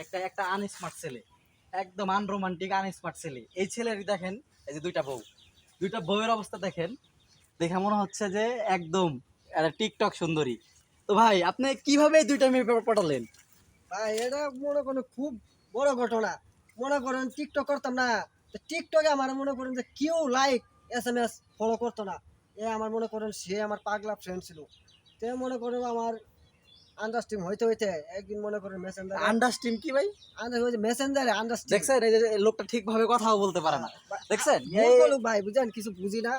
একটা একটা আনস্মার্ট ছেলে, একদম আনরোমান্টিক আনস্মার্ট ছেলে। এই ছেলের দেখেন, এই যে দুইটা বউয়ের অবস্থা দেখেন, দেখে মনে হচ্ছে যে একদম একটা টিকটক সুন্দরী। তো ভাই আপনি কিভাবে এই দুইটা মেয়ে পটালেন? ভাই এটা মনে করেন খুব বড় ঘটনা। মনে করেন টিকটক করতাম না, তো টিকটকে আমার মনে করেন যে কেউ লাইক SMS ফলো করতো না। আমার মনে করেন সে আমার পাগলা ফ্রেন্ড ছিল। তে মনে করেন আমার আন্ডারস্ট্যান্ডিং হইতে হইতে একদিন মনে করেন মেসেঞ্জারে আন্ডারস্টিম কি ভাই? মেসেঞ্জারে আন্ডারস্ট্যান্ডিং দেখছেন এই যে লোকটা ঠিকভাবে কথাও বলতে পারে না, দেখছেন? ভাই বুঝেন কিছু বুঝি না।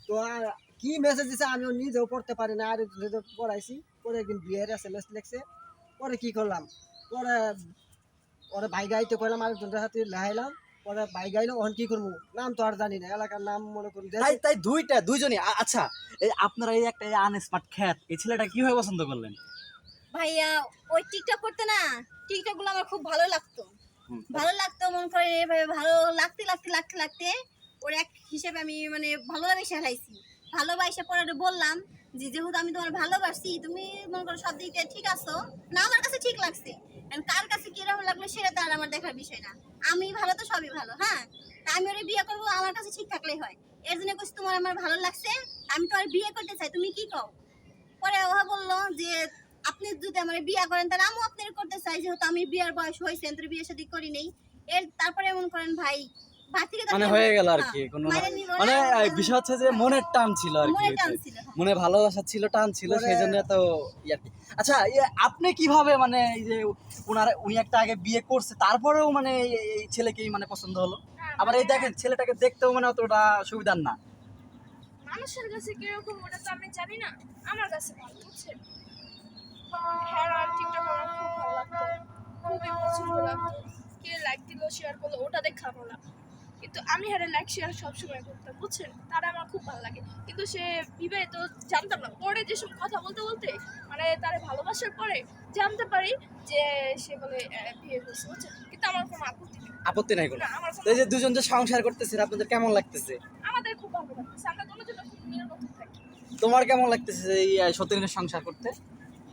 তো আর কি মেসেজ দিছে আমিও নিজেও পড়তে পারি না, আর নিজে পড়াইছি। পরে একদিন বিয়ের SMS লিখছে। পরে কি করলাম, পরে ওরে ভাই গাইতে কইলাম, আরেকজনের হাতে লাগাইলাম। পরে ভাই গাইলো, ওখান কি করবো, নাম তো আর জানি না, এলাকার নাম মনে করি তাই তাই দুইজনই আচ্ছা, এই আপনারা এই একটা আনস্মার্ট খ্যাত এই ছেলেটা কিভাবে পছন্দ করলেন? ভাইয়া ওই টিকটক করতে না, টিকটক গুলো আমার খুব ভালো লাগতো। হুম। ভালো লাগতো মন করে এভাবে ভালো লাগতে লাগতে লাগতে লাগতে ওর এক হিসেবে আমি মানে ভালোবাসা ফেলাইছি। ভালোবাসা পরে ওরে বললাম যে যেহেতু আমি তোমার ভালোবাসি, তুমি মনে করো সব দিকে ঠিক আছো না, আমার কাছে ঠিক লাগছে। এখন কার কাছে কিরকম লাগলো সেটা তো আর আমার দেখার বিষয় না। আমি ভালো তো সবই ভালো, হ্যাঁ। তা আমি ওরে বিয়ে করবো, আমার কাছে ঠিক থাকলেই হয়। এর জন্য কইছি তোমার আমার ভালো লাগছে, আমি তো আর বিয়ে করতে চাই, তুমি কি কও? পরে ও বললো যে আপনি যদি আমার বিয়ে করেন তাহলে আমিও আপনার করতে চাই, যেহেতু আমি বিয়ের বয়স হয়েছে, আমি বিয়ে শাদী করি নেই। এর তারপরে এমন করেন ভাই মানে হয়ে গেল আর কি, কোনো মানে বিষয় হচ্ছে যে মনের টান ছিল আর কি, মনে টান ছিল, হ্যাঁ। মনে ভালোবাসা ছিল, টান ছিল, সেই জন্য তো আর কি। আচ্ছা আপনি কিভাবে মানে এই যে উনি একটা আগে বিয়ে করছে তারপরেও মানে এই ছেলেকেই মানে পছন্দ হলো? আবার এই দেখেন ছেলেটাকে দেখতেও মানে অতটা সুবিধার না। মানুষের কাছে কিরকম ওটা তো আমি জানি না, আমার কাছে ভালো বুঝছেন। হ্যাঁ, আর টিকটক আমার খুব ভালো লাগতো, খুবই পছন্দ লাগতো। কে লাইক দিল শেয়ার করলো ওটা দেখে ভালো লাগতো, কিন্তু আমি হ্যাঁ লাইক শেয়ার সবসময় করতাম বুঝছেন, তারা আমার খুব ভালো লাগে। কিন্তু সে বিবাহিত জানতাম না, পরে যেসব কথা বলতে বলতে মানে তারা ভালোবাসার পরে জানতে পারি যে সে বলে বিয়ে করছে বুঝছেন, কিন্তু আমার কোনো আপত্তি নেই। আপত্তি নাই কোনো? না, আমার কোনো তো এই যে দুজন যে সংসার করতেছেন আপনাদের কেমন লাগতেছে? আমাদের খুব ভালো লাগতেছে, আমরা দুজন খুব নিরাপদ থাকি। তোমার কেমন লাগতেছে এই সতীনের সংসার করতে?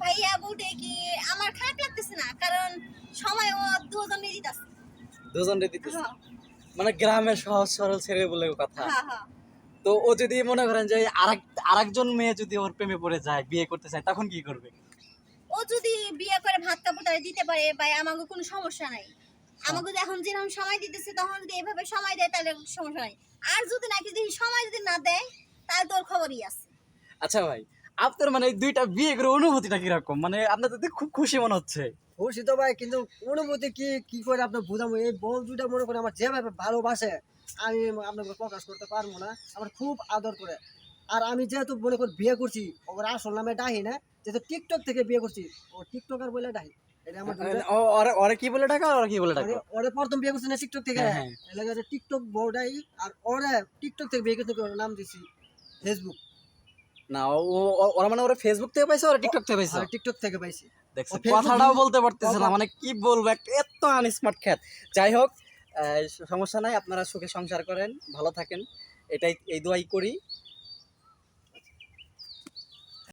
ভাইয়া বলতে কি আমার খারাপ লাগতেছে না, কারণ সময় ও দুজনে দিতেছে। দুজনে দিতেছে, মানে গ্রামের সহজ সরল ছেলে বলে কথা। হ্যাঁ হ্যাঁ। তো ও যদি মনে করেন যে আরেকজন মেয়ে যদি ওর প্রেমে পড়ে যায়, বিয়ে করতে চায়, তখন কি করবে? ও যদি বিয়ে করে ভাত কাপড় দিতে পারে ভাই, আমাকে কোনো সমস্যা নাই। আমাকে যদি এখন যেরকম সময় দিতেছে তখন যদি এভাবে সময় দেয় তাহলে সমস্যা নাই। আর যদি নাকি যদি সময় যদি না দেয় তাহলে তোর খবরই আছে। আচ্ছা ভাই, আপনার মানে এই দুইটা বিয়ে করে অনুভূতিটা কিরকম? মানে আপনার তো খুব খুশি মনে হচ্ছে। খুশি তো ভাই, কিন্তু অনুভূতি কি কি করে আপনার বুঝাবো? এই বউ দুইটা মনে করে আমার যেভাবে ভালোবাসে, আমি আপনাকে প্রকাশ করতে পারবো না। আমার খুব আদর করে। আর আমি যেহেতু মনে করি বিয়ে করছি, ওর আসল নামে ডাহি না, যেহেতু টিকটক থেকে বিয়ে করছি, ও টিকটকার বলে ডাহি। এটা আমার ওরে কি বলে টাকা, ওরা কি বলে টাকা? ওরে প্রথম বিয়ে করছি না টিকটক থেকে, হ্যাঁ, হ্যাঁ। এলাকাতে টিকটক বউটাই। আর ওরে টিকটক থেকে বিয়ে করতে ওর নাম দিছি ফেসবুক। না ওরা মানে ওরা ফেসবুক থেকে পাইছে, ওরা টিকটক থেকে পাইছে? টিকটক থেকে পাইছি। দেখছেন, ও Facebook কথাটাও বলতে পারতেছে না, বাবা। মানে কি বলবো, এত আনস্মার্ট খ্যাত। যাই হোক, সমস্যা নাই, আপনারা সুখে সংসার করেন, ভালো থাকেন, এটাই এই দোয়াই করি।